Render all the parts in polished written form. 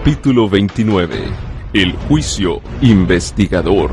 Capítulo 29. El juicio investigador.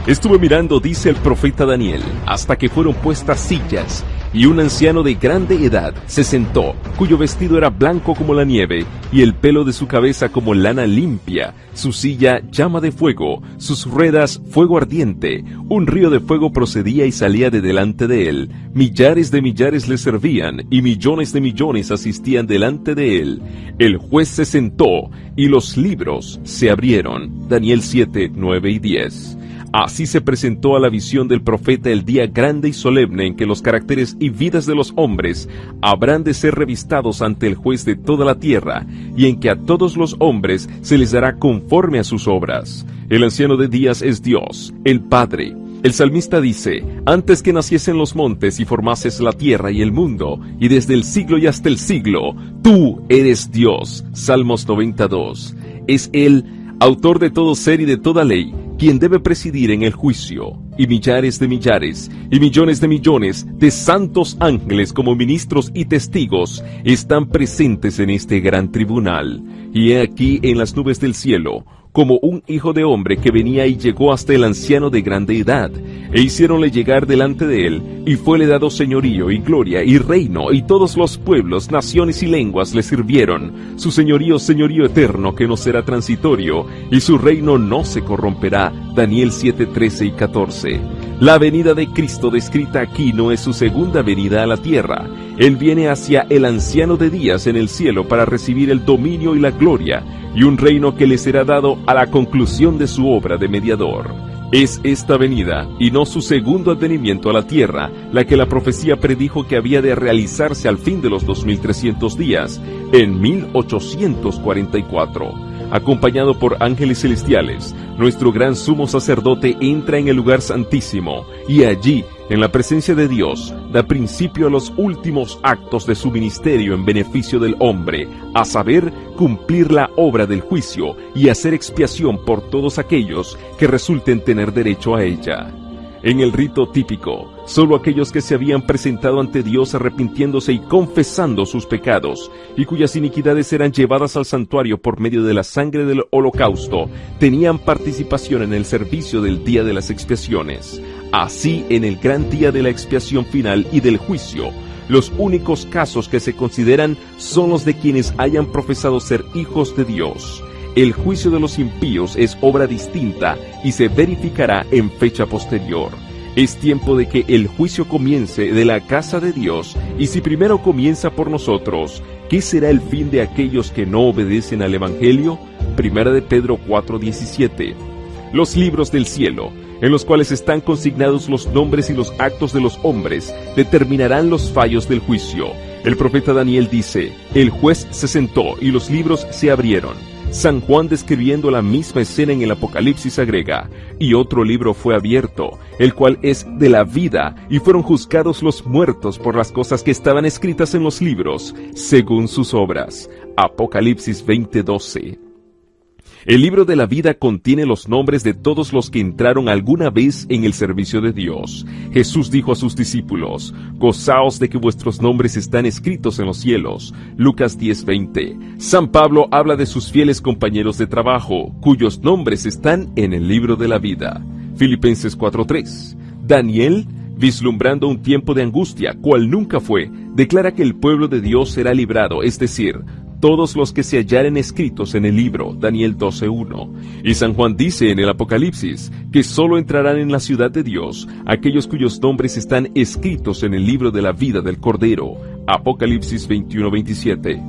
Estuve mirando, dice el profeta Daniel, hasta que fueron puestas sillas, y un anciano de grande edad se sentó, cuyo vestido era blanco como la nieve, y el pelo de su cabeza como lana limpia, su silla llama de fuego, sus ruedas fuego ardiente, un río de fuego procedía y salía de delante de él, millares de millares le servían, y millones de millones asistían delante de él. El juez se sentó, y los libros se abrieron. Daniel 7, 9 y 10. Así se presentó a la visión del profeta el día grande y solemne en que los caracteres y vidas de los hombres habrán de ser revistados ante el juez de toda la tierra, y en que a todos los hombres se les dará conforme a sus obras. El anciano de días es Dios, el Padre. El salmista dice: antes que naciesen los montes y formases la tierra y el mundo, y desde el siglo y hasta el siglo, tú eres Dios. Salmos 92. Es Él, autor de todo ser y de toda ley, quien debe presidir en el juicio, y millares de millares, y millones de santos ángeles como ministros y testigos están presentes en este gran tribunal. Y he aquí en las nubes del cielo, como un hijo de hombre que venía y llegó hasta el anciano de grande edad, e hiciéronle llegar delante de él, y fuele dado señorío y gloria y reino, y todos los pueblos, naciones y lenguas le sirvieron. Su señorío eterno que no será transitorio, y su reino no se corromperá. Daniel 7, 13 y 14. La venida de Cristo descrita aquí no es su segunda venida a la tierra. Él viene hacia el anciano de días en el cielo para recibir el dominio y la gloria, y un reino que le será dado a la conclusión de su obra de mediador. Es esta venida, y no su segundo advenimiento a la tierra, la que la profecía predijo que había de realizarse al fin de los 2300 días, en 1844. Acompañado por ángeles celestiales, nuestro gran sumo sacerdote entra en el lugar santísimo, y allí, en la presencia de Dios, da principio a los últimos actos de su ministerio en beneficio del hombre, a saber, cumplir la obra del juicio y hacer expiación por todos aquellos que resulten tener derecho a ella. En el rito típico, solo aquellos que se habían presentado ante Dios arrepintiéndose y confesando sus pecados, y cuyas iniquidades eran llevadas al santuario por medio de la sangre del holocausto, tenían participación en el servicio del día de las expiaciones. Así, en el gran día de la expiación final y del juicio, los únicos casos que se consideran son los de quienes hayan profesado ser hijos de Dios. El juicio de los impíos es obra distinta y se verificará en fecha posterior. Es tiempo de que el juicio comience de la casa de Dios, y si primero comienza por nosotros, ¿qué será el fin de aquellos que no obedecen al Evangelio? Primera de Pedro 4:17. Los libros del cielo, en los cuales están consignados los nombres y los actos de los hombres, determinarán los fallos del juicio. El profeta Daniel dice: el juez se sentó y los libros se abrieron. San Juan, describiendo la misma escena en el Apocalipsis, agrega: y otro libro fue abierto, el cual es de la vida, y fueron juzgados los muertos por las cosas que estaban escritas en los libros, según sus obras. Apocalipsis 20:12. El libro de la vida contiene los nombres de todos los que entraron alguna vez en el servicio de Dios. Jesús dijo a sus discípulos: gozaos de que vuestros nombres están escritos en los cielos. Lucas 10:20. San Pablo habla de sus fieles compañeros de trabajo, cuyos nombres están en el libro de la vida. Filipenses 4:3. Daniel, vislumbrando un tiempo de angustia, cual nunca fue, declara que el pueblo de Dios será librado, es decir, todos los que se hallaren escritos en el libro, Daniel 12:1. Y San Juan dice en el Apocalipsis que solo entrarán en la ciudad de Dios aquellos cuyos nombres están escritos en el libro de la vida del Cordero, Apocalipsis 21:27.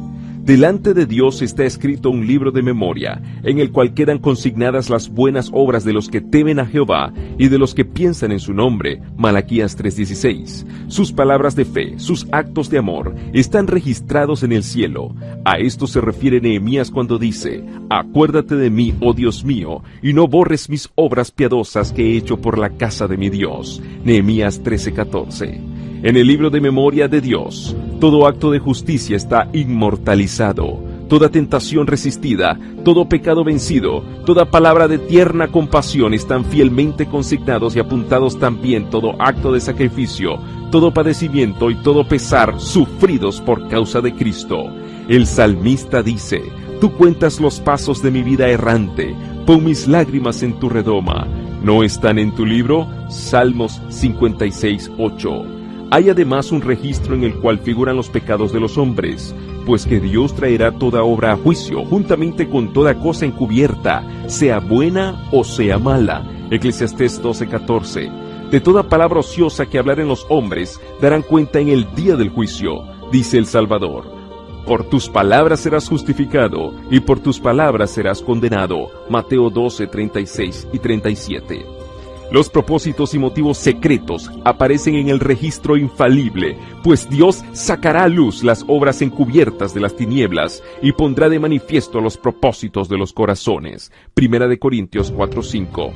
Delante de Dios está escrito un libro de memoria, en el cual quedan consignadas las buenas obras de los que temen a Jehová y de los que piensan en su nombre, Malaquías 3:16. Sus palabras de fe, sus actos de amor, están registrados en el cielo. A esto se refiere Nehemías cuando dice: acuérdate de mí, oh Dios mío, y no borres mis obras piadosas que he hecho por la casa de mi Dios. Nehemías 13:14. En el libro de memoria de Dios, todo acto de justicia está inmortalizado, toda tentación resistida, todo pecado vencido, toda palabra de tierna compasión están fielmente consignados y apuntados también todo acto de sacrificio, todo padecimiento y todo pesar sufridos por causa de Cristo. El salmista dice: Tú cuentas los pasos de mi vida errante, pon mis lágrimas en tu redoma. ¿No están en tu libro? Salmos 56:8. Hay además un registro en el cual figuran los pecados de los hombres, pues que Dios traerá toda obra a juicio, juntamente con toda cosa encubierta, sea buena o sea mala. Eclesiastés 12:14. De toda palabra ociosa que hablaren los hombres, darán cuenta en el día del juicio, dice el Salvador. Por tus palabras serás justificado, y por tus palabras serás condenado. Mateo 12:36 y 37. Los propósitos y motivos secretos aparecen en el registro infalible, pues Dios sacará a luz las obras encubiertas de las tinieblas y pondrá de manifiesto los propósitos de los corazones. Primera de Corintios 4:5.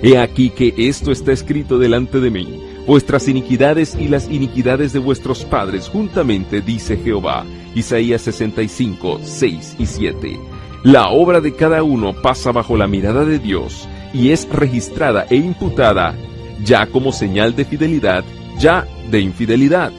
He aquí que esto está escrito delante de mí, vuestras iniquidades y las iniquidades de vuestros padres juntamente, dice Jehová. Isaías 65:6 y 7. La obra de cada uno pasa bajo la mirada de Dios y es registrada e imputada, ya como señal de fidelidad, ya de infidelidad.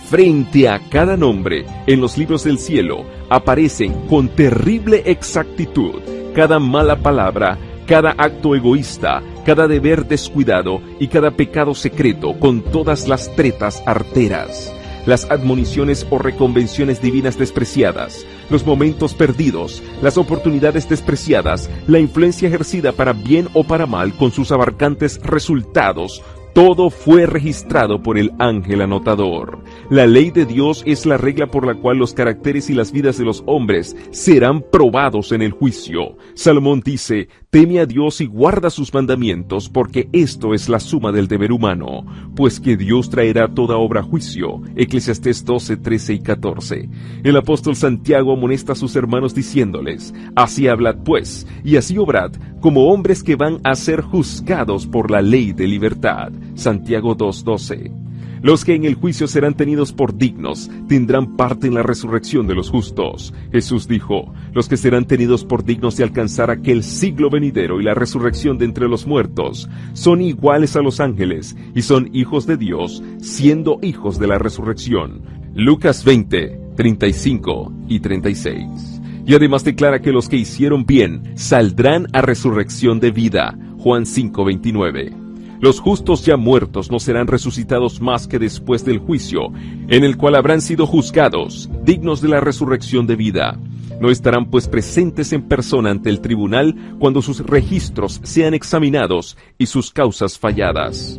Frente a cada nombre en los libros del cielo aparecen con terrible exactitud cada mala palabra, cada acto egoísta, cada deber descuidado y cada pecado secreto con todas las tretas arteras, las admoniciones o reconvenciones divinas despreciadas, los momentos perdidos, las oportunidades despreciadas, la influencia ejercida para bien o para mal con sus abarcantes resultados. Todo fue registrado por el ángel anotador. La ley de Dios es la regla por la cual los caracteres y las vidas de los hombres serán probados en el juicio. Salomón dice, teme a Dios y guarda sus mandamientos, porque esto es la suma del deber humano, pues que Dios traerá toda obra a juicio. Eclesiastés 12:13 y 14. El apóstol Santiago amonesta a sus hermanos diciéndoles, así hablad pues, y así obrad, como hombres que van a ser juzgados por la ley de libertad. Santiago 2:12. Los que en el juicio serán tenidos por dignos tendrán parte en la resurrección de los justos. Jesús dijo, los que serán tenidos por dignos de alcanzar aquel siglo venidero y la resurrección de entre los muertos son iguales a los ángeles y son hijos de Dios, siendo hijos de la resurrección. Lucas 20:35 y 36. Y además declara que los que hicieron bien saldrán a resurrección de vida. Juan 5:29. Los justos ya muertos no serán resucitados más que después del juicio, en el cual habrán sido juzgados, dignos de la resurrección de vida. No estarán pues presentes en persona ante el tribunal cuando sus registros sean examinados y sus causas falladas.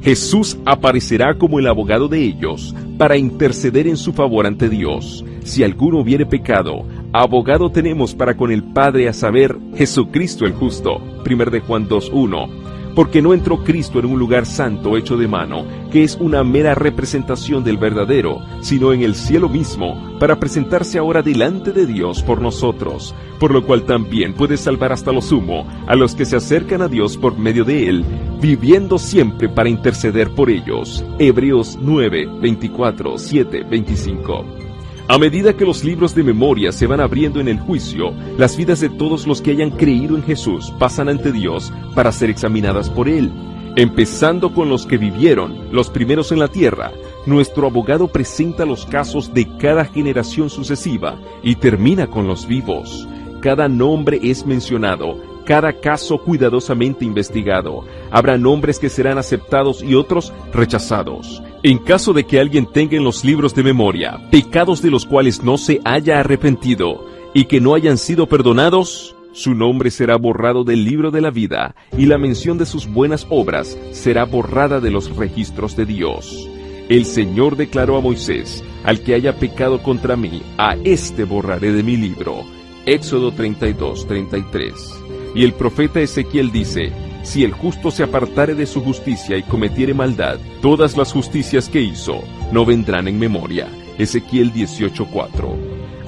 Jesús aparecerá como el abogado de ellos para interceder en su favor ante Dios. Si alguno hubiere pecado, abogado tenemos para con el Padre, a saber, Jesucristo el justo. 1 de Juan 2:1. Porque no entró Cristo en un lugar santo hecho de mano, que es una mera representación del verdadero, sino en el cielo mismo, para presentarse ahora delante de Dios por nosotros, por lo cual también puede salvar hasta lo sumo a los que se acercan a Dios por medio de Él, viviendo siempre para interceder por ellos. Hebreos 9:24, 7, 25. A medida que los libros de memoria se van abriendo en el juicio, las vidas de todos los que hayan creído en Jesús pasan ante Dios para ser examinadas por Él. Empezando con los que vivieron, los primeros en la tierra, nuestro abogado presenta los casos de cada generación sucesiva y termina con los vivos. Cada nombre es mencionado, cada caso cuidadosamente investigado. Habrá nombres que serán aceptados y otros rechazados. En caso de que alguien tenga en los libros de memoria pecados de los cuales no se haya arrepentido y que no hayan sido perdonados, su nombre será borrado del libro de la vida y la mención de sus buenas obras será borrada de los registros de Dios. El Señor declaró a Moisés, al que haya pecado contra mí, a éste borraré de mi libro. Éxodo 32:33. Y el profeta Ezequiel dice, si el justo se apartare de su justicia y cometiere maldad, todas las justicias que hizo no vendrán en memoria. Ezequiel 18:4.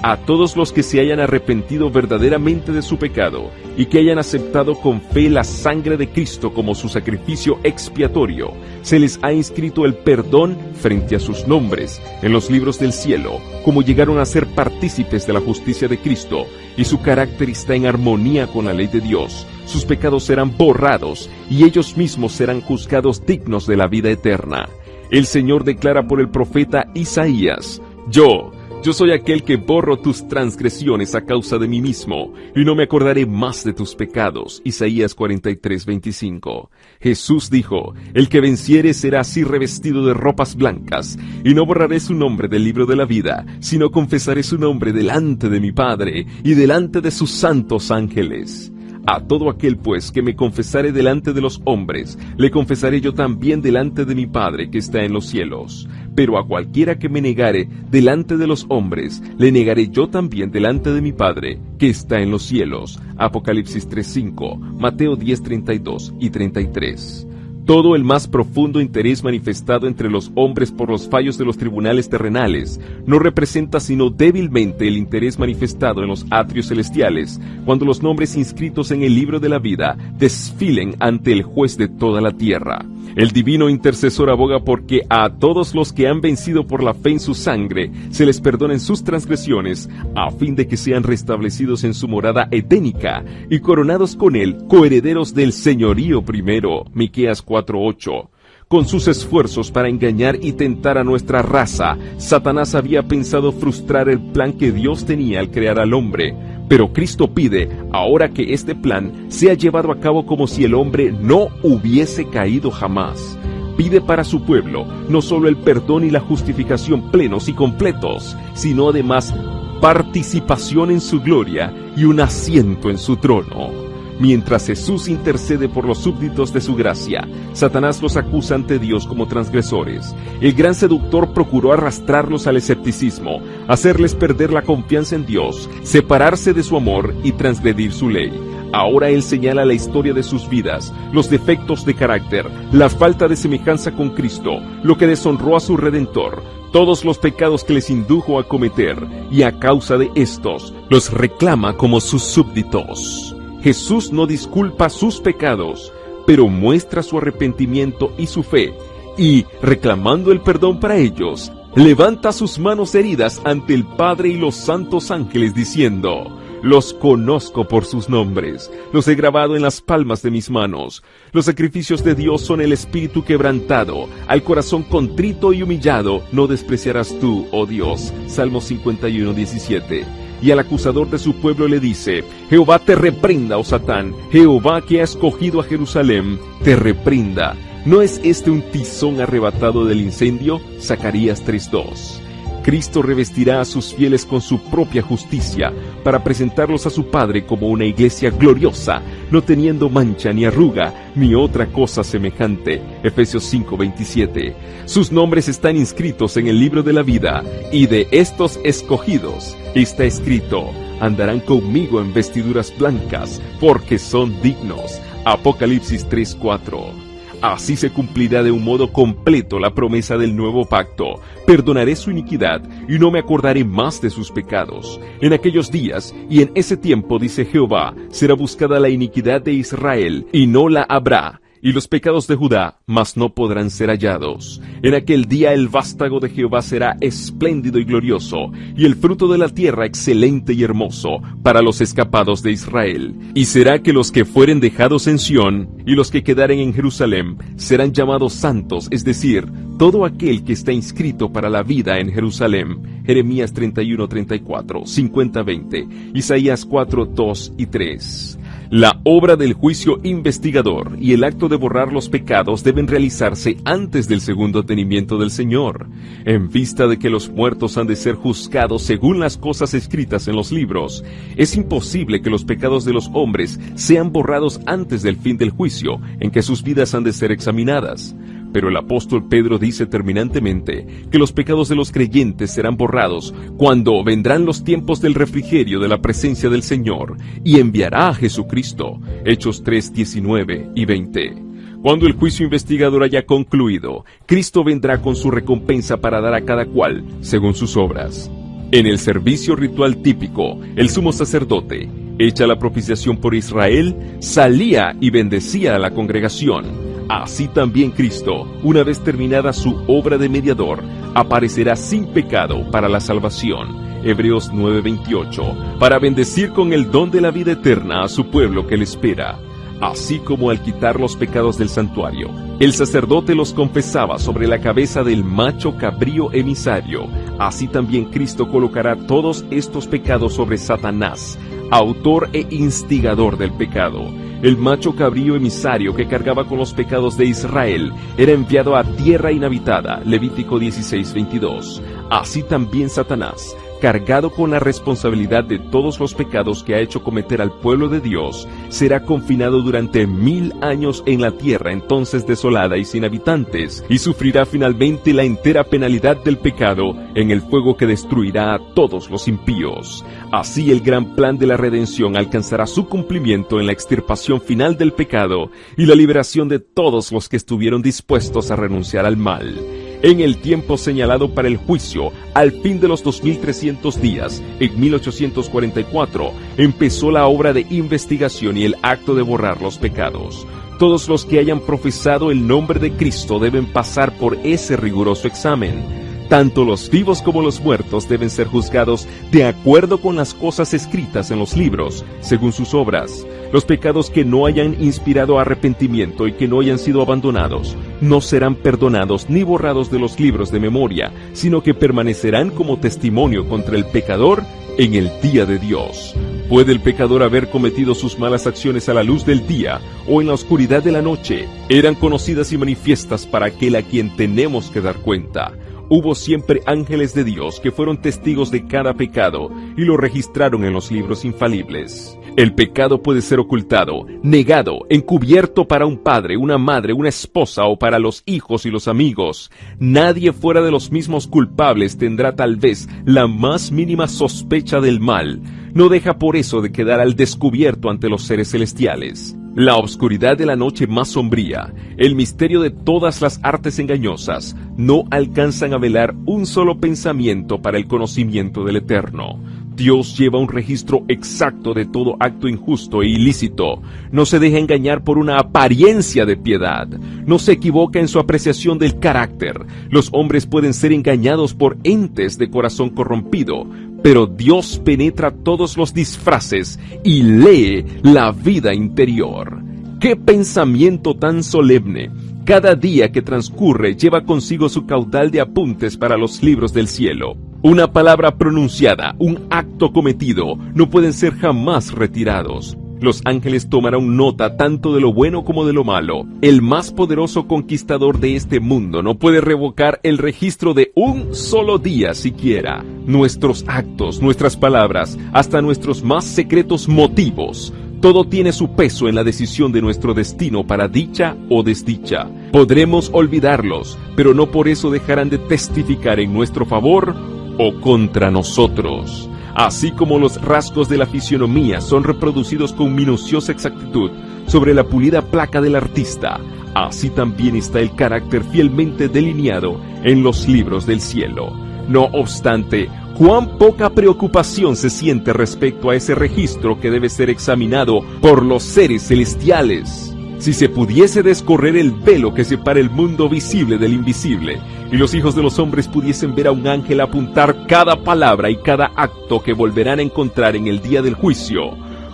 A todos los que se hayan arrepentido verdaderamente de su pecado y que hayan aceptado con fe la sangre de Cristo como su sacrificio expiatorio, se les ha inscrito el perdón frente a sus nombres en los libros del cielo, como llegaron a ser partícipes de la justicia de Cristo, y su carácter está en armonía con la ley de Dios. Sus pecados serán borrados y ellos mismos serán juzgados dignos de la vida eterna. El Señor declara por el profeta Isaías, yo, Yo soy aquel que borro tus transgresiones a causa de mí mismo, y no me acordaré más de tus pecados. Isaías 43:25. Jesús dijo, el que venciere será así revestido de ropas blancas, y no borraré su nombre del libro de la vida, sino confesaré su nombre delante de mi Padre, y delante de sus santos ángeles. A todo aquel, pues, que me confesare delante de los hombres, le confesaré yo también delante de mi Padre que está en los cielos. Pero a cualquiera que me negare delante de los hombres, le negaré yo también delante de mi Padre que está en los cielos. Apocalipsis 3:5, Mateo 10:32 y 33. Todo el más profundo interés manifestado entre los hombres por los fallos de los tribunales terrenales no representa sino débilmente el interés manifestado en los atrios celestiales, cuando los nombres inscritos en el libro de la vida desfilen ante el juez de toda la tierra. El divino intercesor aboga porque a todos los que han vencido por la fe en su sangre se les perdonen sus transgresiones, a fin de que sean restablecidos en su morada edénica y coronados con él, coherederos del señorío primero. Miqueas 4:8. Con sus esfuerzos para engañar y tentar a nuestra raza, Satanás había pensado frustrar el plan que Dios tenía al crear al hombre. Pero Cristo pide, ahora que este plan sea llevado a cabo como si el hombre no hubiese caído jamás. Pide para su pueblo no solo el perdón y la justificación plenos y completos, sino además participación en su gloria y un asiento en su trono. Mientras Jesús intercede por los súbditos de su gracia, Satanás los acusa ante Dios como transgresores. El gran seductor procuró arrastrarlos al escepticismo, hacerles perder la confianza en Dios, separarse de su amor y transgredir su ley. Ahora él señala la historia de sus vidas, los defectos de carácter, la falta de semejanza con Cristo, lo que deshonró a su Redentor, todos los pecados que les indujo a cometer, y a causa de estos, los reclama como sus súbditos. Jesús no disculpa sus pecados, pero muestra su arrepentimiento y su fe, y, reclamando el perdón para ellos, levanta sus manos heridas ante el Padre y los santos ángeles diciendo, los conozco por sus nombres, los he grabado en las palmas de mis manos. Los sacrificios de Dios son el espíritu quebrantado, al corazón contrito y humillado no despreciarás tú, oh Dios. Salmo 51:17. Y al acusador de su pueblo le dice, Jehová te reprenda, oh Satán, Jehová que ha escogido a Jerusalén, te reprenda. ¿No es este un tizón arrebatado del incendio? Zacarías 3:2. Cristo revestirá a sus fieles con su propia justicia, para presentarlos a su Padre como una iglesia gloriosa, no teniendo mancha ni arruga, ni otra cosa semejante. Efesios 5:27. Sus nombres están inscritos en el libro de la vida, y de estos escogidos está escrito, andarán conmigo en vestiduras blancas, porque son dignos. Apocalipsis 3:4. Así se cumplirá de un modo completo la promesa del nuevo pacto. Perdonaré su iniquidad y no me acordaré más de sus pecados. En aquellos días y en ese tiempo, dice Jehová, será buscada la iniquidad de Israel y no la habrá, y los pecados de Judá, mas no podrán ser hallados. En aquel día el vástago de Jehová será espléndido y glorioso, y el fruto de la tierra excelente y hermoso, para los escapados de Israel. Y será que los que fueren dejados en Sión, y los que quedaren en Jerusalén, serán llamados santos, es decir, todo aquel que está inscrito para la vida en Jerusalén. Jeremías 31:34, 50:20, Isaías 4:2 y 3. La obra del juicio investigador y el acto de borrar los pecados deben realizarse antes del segundo advenimiento del Señor. En vista de que los muertos han de ser juzgados según las cosas escritas en los libros, es imposible que los pecados de los hombres sean borrados antes del fin del juicio, en que sus vidas han de ser examinadas. Pero el apóstol Pedro dice terminantemente que los pecados de los creyentes serán borrados cuando vendrán los tiempos del refrigerio de la presencia del Señor y enviará a Jesucristo. Hechos 3:19 y 20. Cuando el juicio investigador haya concluido, Cristo vendrá con su recompensa para dar a cada cual según sus obras. En el servicio ritual típico, el sumo sacerdote, hecha la propiciación por Israel, salía y bendecía a la congregación. Así también Cristo, una vez terminada su obra de mediador, aparecerá sin pecado para la salvación. Hebreos 9:28, para bendecir con el don de la vida eterna a su pueblo que le espera. así como al quitar los pecados del santuario. El sacerdote los confesaba sobre la cabeza del macho cabrío emisario. Así también Cristo colocará todos estos pecados sobre Satanás, autor e instigador del pecado. El macho cabrío emisario que cargaba con los pecados de Israel era enviado a tierra inhabitada, Levítico 16:22. Así también Satanás, cargado con la responsabilidad de todos los pecados que ha hecho cometer al pueblo de Dios, será confinado durante 1000 años en la tierra entonces desolada y sin habitantes, y sufrirá finalmente la entera penalidad del pecado en el fuego que destruirá a todos los impíos. Así el gran plan de la redención alcanzará su cumplimiento en la extirpación final del pecado y la liberación de todos los que estuvieron dispuestos a renunciar al mal. En el tiempo señalado para el juicio, al fin de los 2300 días, en 1844, empezó la obra de investigación y el acto de borrar los pecados. Todos los que hayan profesado el nombre de Cristo deben pasar por ese riguroso examen. Tanto los vivos como los muertos deben ser juzgados de acuerdo con las cosas escritas en los libros, según sus obras. Los pecados que no hayan inspirado arrepentimiento y que no hayan sido abandonados, no serán perdonados ni borrados de los libros de memoria, sino que permanecerán como testimonio contra el pecador en el día de Dios. ¿Puede el pecador haber cometido sus malas acciones a la luz del día o en la oscuridad de la noche? Eran conocidas y manifiestas para aquel a quien tenemos que dar cuenta. Hubo siempre ángeles de Dios que fueron testigos de cada pecado y lo registraron en los libros infalibles. El pecado puede ser ocultado, negado, encubierto para un padre, una madre, una esposa o para los hijos y los amigos. Nadie fuera de los mismos culpables tendrá tal vez la más mínima sospecha del mal. No deja por eso de quedar al descubierto ante los seres celestiales. La oscuridad de la noche más sombría, el misterio de todas las artes engañosas, no alcanzan a velar un solo pensamiento para el conocimiento del Eterno. Dios lleva un registro exacto de todo acto injusto e ilícito. No se deja engañar por una apariencia de piedad. No se equivoca en su apreciación del carácter. Los hombres pueden ser engañados por entes de corazón corrompido, pero Dios penetra todos los disfraces y lee la vida interior. ¡Qué pensamiento tan solemne! Cada día que transcurre lleva consigo su caudal de apuntes para los libros del cielo. Una palabra pronunciada, un acto cometido, no pueden ser jamás retirados. Los ángeles tomarán nota tanto de lo bueno como de lo malo. El más poderoso conquistador de este mundo no puede revocar el registro de un solo día siquiera. Nuestros actos, nuestras palabras, hasta nuestros más secretos motivos, todo tiene su peso en la decisión de nuestro destino para dicha o desdicha. Podremos olvidarlos, pero no por eso dejarán de testificar en nuestro favor o contra nosotros. Así como los rasgos de la fisionomía son reproducidos con minuciosa exactitud sobre la pulida placa del artista, así también está el carácter fielmente delineado en los libros del cielo. No obstante, cuán poca preocupación se siente respecto a ese registro que debe ser examinado por los seres celestiales. Si se pudiese descorrer el velo que separa el mundo visible del invisible, y los hijos de los hombres pudiesen ver a un ángel apuntar cada palabra y cada acto que volverán a encontrar en el día del juicio,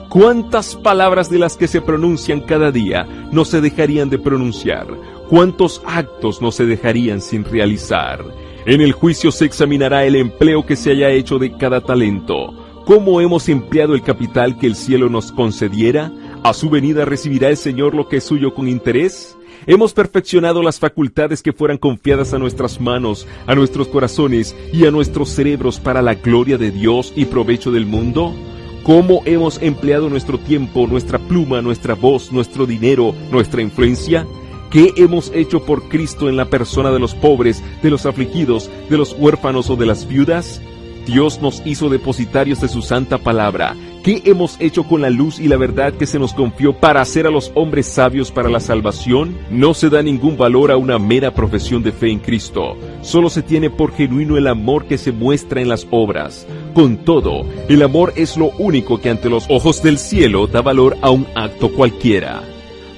¿cuántas palabras de las que se pronuncian cada día no se dejarían de pronunciar? ¿Cuántos actos no se dejarían sin realizar? En el juicio se examinará el empleo que se haya hecho de cada talento. ¿Cómo hemos empleado el capital que el cielo nos concediera? ¿A su venida recibirá el Señor lo que es suyo con interés? ¿Hemos perfeccionado las facultades que fueran confiadas a nuestras manos, a nuestros corazones y a nuestros cerebros para la gloria de Dios y provecho del mundo? ¿Cómo hemos empleado nuestro tiempo, nuestra pluma, nuestra voz, nuestro dinero, nuestra influencia? ¿Qué hemos hecho por Cristo en la persona de los pobres, de los afligidos, de los huérfanos o de las viudas? Dios nos hizo depositarios de su santa palabra. ¿Qué hemos hecho con la luz y la verdad que se nos confió para hacer a los hombres sabios para la salvación? No se da ningún valor a una mera profesión de fe en Cristo. Solo se tiene por genuino el amor que se muestra en las obras. Con todo, el amor es lo único que ante los ojos del cielo da valor a un acto cualquiera.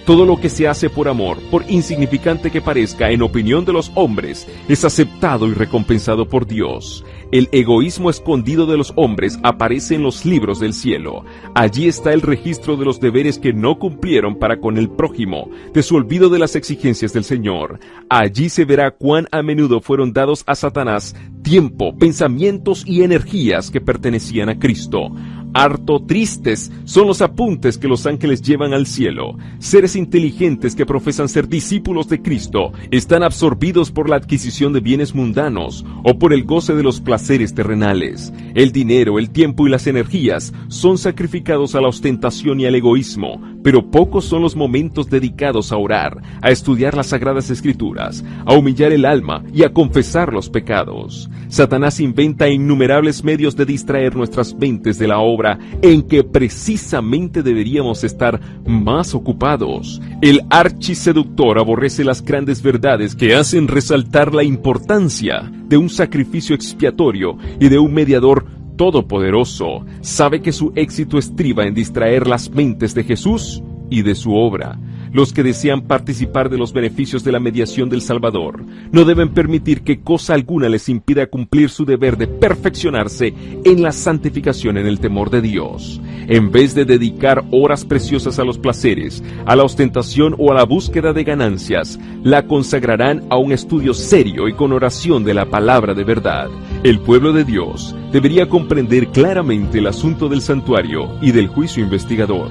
Todo lo que se hace por amor, por insignificante que parezca en opinión de los hombres, es aceptado y recompensado por Dios. El egoísmo escondido de los hombres aparece en los libros del cielo. Allí está el registro de los deberes que no cumplieron para con el prójimo, de su olvido de las exigencias del Señor. Allí se verá cuán a menudo fueron dados a Satanás tiempo, pensamientos y energías que pertenecían a Cristo. Harto tristes son los apuntes que los ángeles llevan al cielo. Seres inteligentes que profesan ser discípulos de Cristo están absorbidos por la adquisición de bienes mundanos o por el goce de los placeres terrenales. El dinero, el tiempo y las energías son sacrificados a la ostentación y al egoísmo, pero pocos son los momentos dedicados a orar, a estudiar las sagradas escrituras, a humillar el alma y a confesar los pecados. Satanás inventa innumerables medios de distraer nuestras mentes de la obra en que precisamente deberíamos estar más ocupados. El archiseductor aborrece las grandes verdades que hacen resaltar la importancia de un sacrificio expiatorio y de un mediador todopoderoso. Sabe que su éxito estriba en distraer las mentes de Jesús y de su obra. Los que desean participar de los beneficios de la mediación del Salvador no deben permitir que cosa alguna les impida cumplir su deber de perfeccionarse en la santificación en el temor de Dios. En vez de dedicar horas preciosas a los placeres, a la ostentación o a la búsqueda de ganancias, la consagrarán a un estudio serio y con oración de la palabra de verdad. El pueblo de Dios debería comprender claramente el asunto del santuario y del juicio investigador.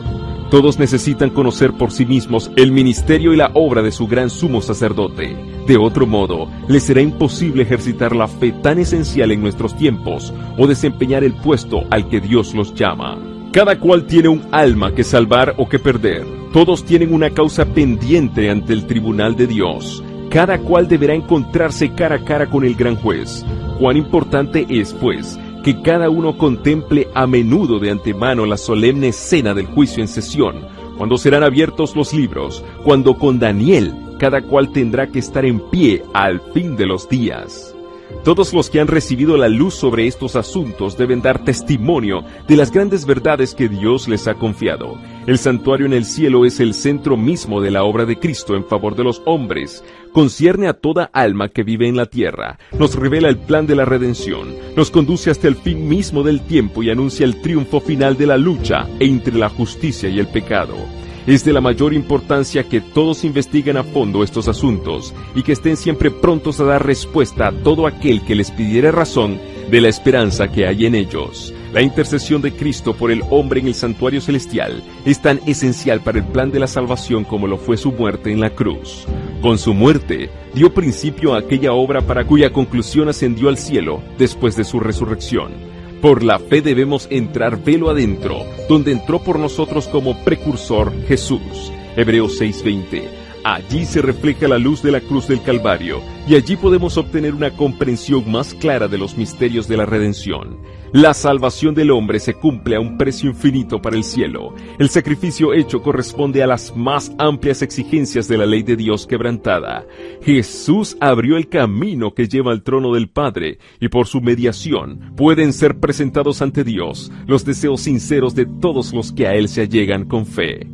Todos necesitan conocer por sí mismos el ministerio y la obra de su gran sumo sacerdote. De otro modo, les será imposible ejercitar la fe tan esencial en nuestros tiempos o desempeñar el puesto al que Dios los llama. Cada cual tiene un alma que salvar o que perder. Todos tienen una causa pendiente ante el tribunal de Dios. Cada cual deberá encontrarse cara a cara con el gran juez. Cuán importante es, pues, que cada uno contemple a menudo de antemano la solemne escena del juicio en sesión, cuando serán abiertos los libros, cuando con Daniel cada cual tendrá que estar en pie al fin de los días. Todos los que han recibido la luz sobre estos asuntos deben dar testimonio de las grandes verdades que Dios les ha confiado. El santuario en el cielo es el centro mismo de la obra de Cristo en favor de los hombres. Concierne a toda alma que vive en la tierra, nos revela el plan de la redención, nos conduce hasta el fin mismo del tiempo y anuncia el triunfo final de la lucha entre la justicia y el pecado. Es de la mayor importancia que todos investiguen a fondo estos asuntos y que estén siempre prontos a dar respuesta a todo aquel que les pidiere razón de la esperanza que hay en ellos. La intercesión de Cristo por el hombre en el santuario celestial es tan esencial para el plan de la salvación como lo fue su muerte en la cruz. Con su muerte, dio principio a aquella obra para cuya conclusión ascendió al cielo después de su resurrección. Por la fe debemos entrar velo adentro, donde entró por nosotros como precursor Jesús. Hebreos 6:20. Allí se refleja la luz de la cruz del Calvario, y allí podemos obtener una comprensión más clara de los misterios de la redención. La salvación del hombre se cumple a un precio infinito para el cielo. El sacrificio hecho corresponde a las más amplias exigencias de la ley de Dios quebrantada. Jesús abrió el camino que lleva al trono del Padre, y por su mediación pueden ser presentados ante Dios los deseos sinceros de todos los que a Él se allegan con fe.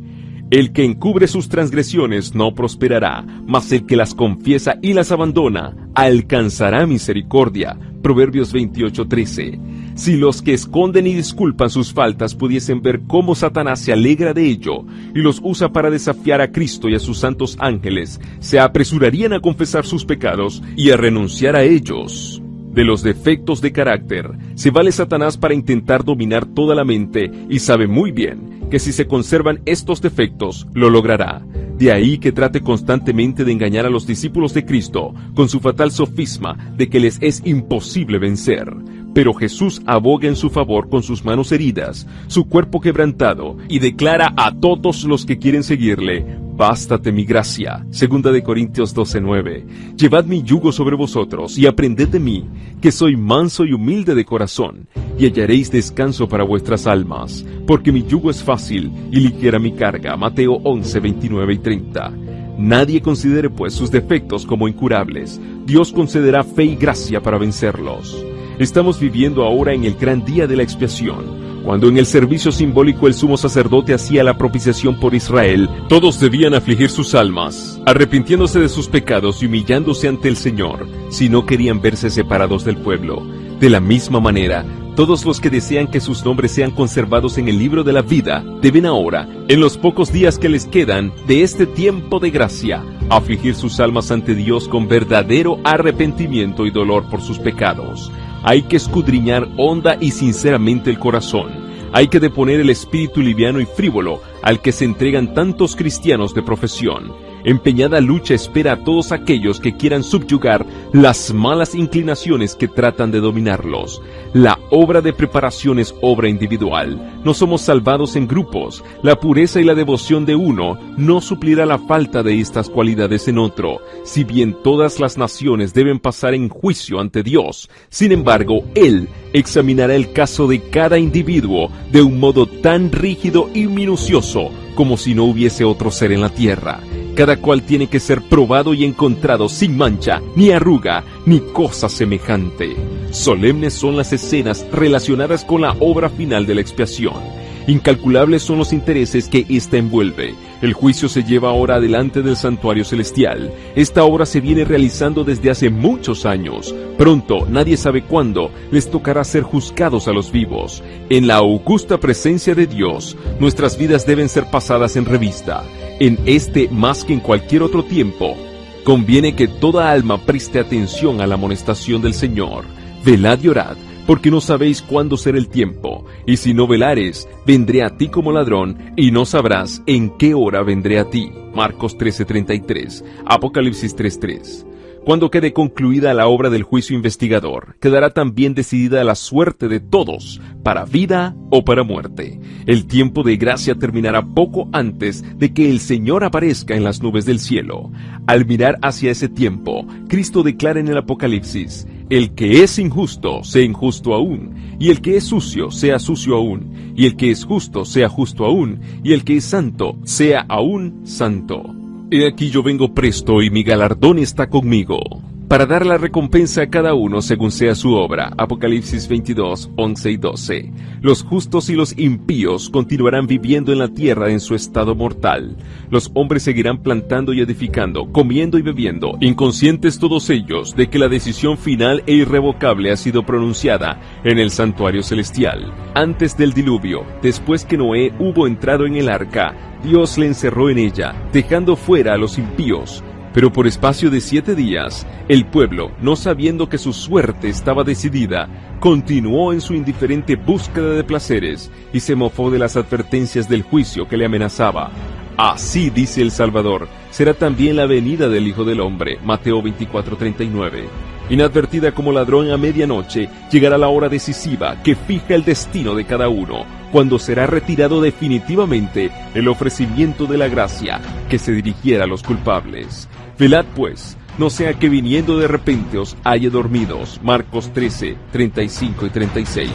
El que encubre sus transgresiones no prosperará, mas el que las confiesa y las abandona alcanzará misericordia. Proverbios 28:13. Si los que esconden y disculpan sus faltas pudiesen ver cómo Satanás se alegra de ello y los usa para desafiar a Cristo y a sus santos ángeles, se apresurarían a confesar sus pecados y a renunciar a ellos. De los defectos de carácter se vale Satanás para intentar dominar toda la mente y sabe muy bien que si se conservan estos defectos, lo logrará. De ahí que trate constantemente de engañar a los discípulos de Cristo con su fatal sofisma de que les es imposible vencer. Pero Jesús aboga en su favor con sus manos heridas, su cuerpo quebrantado, y declara a todos los que quieren seguirle: bástate mi gracia. 2 Corintios 12:9. Llevad mi yugo sobre vosotros y aprended de mí, que soy manso y humilde de corazón, y hallaréis descanso para vuestras almas, porque mi yugo es fácil y ligera mi carga. Mateo 11:29 y 30. Nadie considere pues sus defectos como incurables. Dios concederá fe y gracia para vencerlos. Estamos viviendo ahora en el gran día de la expiación. Cuando en el servicio simbólico el sumo sacerdote hacía la propiciación por Israel, todos debían afligir sus almas, arrepintiéndose de sus pecados y humillándose ante el Señor, si no querían verse separados del pueblo. De la misma manera, todos los que desean que sus nombres sean conservados en el libro de la vida, deben ahora, en los pocos días que les quedan de este tiempo de gracia, afligir sus almas ante Dios con verdadero arrepentimiento y dolor por sus pecados. Hay que escudriñar honda y sinceramente el corazón. Hay que deponer el espíritu liviano y frívolo al que se entregan tantos cristianos de profesión. Empeñada lucha espera a todos aquellos que quieran subyugar las malas inclinaciones que tratan de dominarlos. La obra de preparación es obra individual. No somos salvados en grupos. La pureza y la devoción de uno no suplirá la falta de estas cualidades en otro. Si bien todas las naciones deben pasar en juicio ante Dios, sin embargo, Él examinará el caso de cada individuo de un modo tan rígido y minucioso como si no hubiese otro ser en la tierra. Cada cual tiene que ser probado y encontrado sin mancha, ni arruga, ni cosa semejante. Solemnes son las escenas relacionadas con la obra final de la expiación. Incalculables son los intereses que ésta envuelve. El juicio se lleva ahora adelante del santuario celestial. Esta obra se viene realizando desde hace muchos años. Pronto, nadie sabe cuándo, les tocará ser juzgados a los vivos. En la augusta presencia de Dios, nuestras vidas deben ser pasadas en revista. En este, más que en cualquier otro tiempo, conviene que toda alma preste atención a la amonestación del Señor. Velad y orad, porque no sabéis cuándo será el tiempo. Y si no velares, vendré a ti como ladrón, y no sabrás en qué hora vendré a ti. Marcos 13:33, Apocalipsis 3:3. Cuando quede concluida la obra del juicio investigador, quedará también decidida la suerte de todos, para vida o para muerte. El tiempo de gracia terminará poco antes de que el Señor aparezca en las nubes del cielo. Al mirar hacia ese tiempo, Cristo declara en el Apocalipsis: el que es injusto, sea injusto aún, y el que es sucio, sea sucio aún, y el que es justo, sea justo aún, y el que es santo, sea aún santo. He aquí yo vengo presto y mi galardón está conmigo, para dar la recompensa a cada uno según sea su obra. Apocalipsis 22, 11 y 12. Los justos y los impíos continuarán viviendo en la tierra en su estado mortal. Los hombres seguirán plantando y edificando, comiendo y bebiendo, inconscientes todos ellos de que la decisión final e irrevocable ha sido pronunciada en el santuario celestial. Antes del diluvio, después que Noé hubo entrado en el arca, Dios le encerró en ella, dejando fuera a los impíos. Pero por espacio de 7 días, el pueblo, no sabiendo que su suerte estaba decidida, continuó en su indiferente búsqueda de placeres y se mofó de las advertencias del juicio que le amenazaba. Así, dice el Salvador, será también la venida del Hijo del Hombre. Mateo 24:39. Inadvertida como ladrón a medianoche, llegará la hora decisiva que fija el destino de cada uno, cuando será retirado definitivamente el ofrecimiento de la gracia que se dirigiera a los culpables. Velad pues, no sea que viniendo de repente os halle dormidos. Marcos 13, 35 y 36.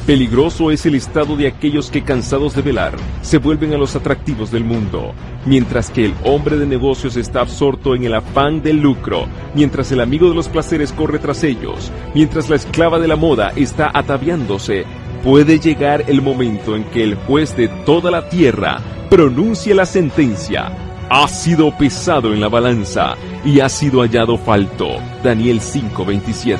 Peligroso es el estado de aquellos que, cansados de velar, se vuelven a los atractivos del mundo, mientras que el hombre de negocios está absorto en el afán del lucro, mientras el amigo de los placeres corre tras ellos, mientras la esclava de la moda está ataviándose. Puede llegar el momento en que el juez de toda la tierra pronuncie la sentencia: ha sido pesado en la balanza y ha sido hallado falto. Daniel 5:27.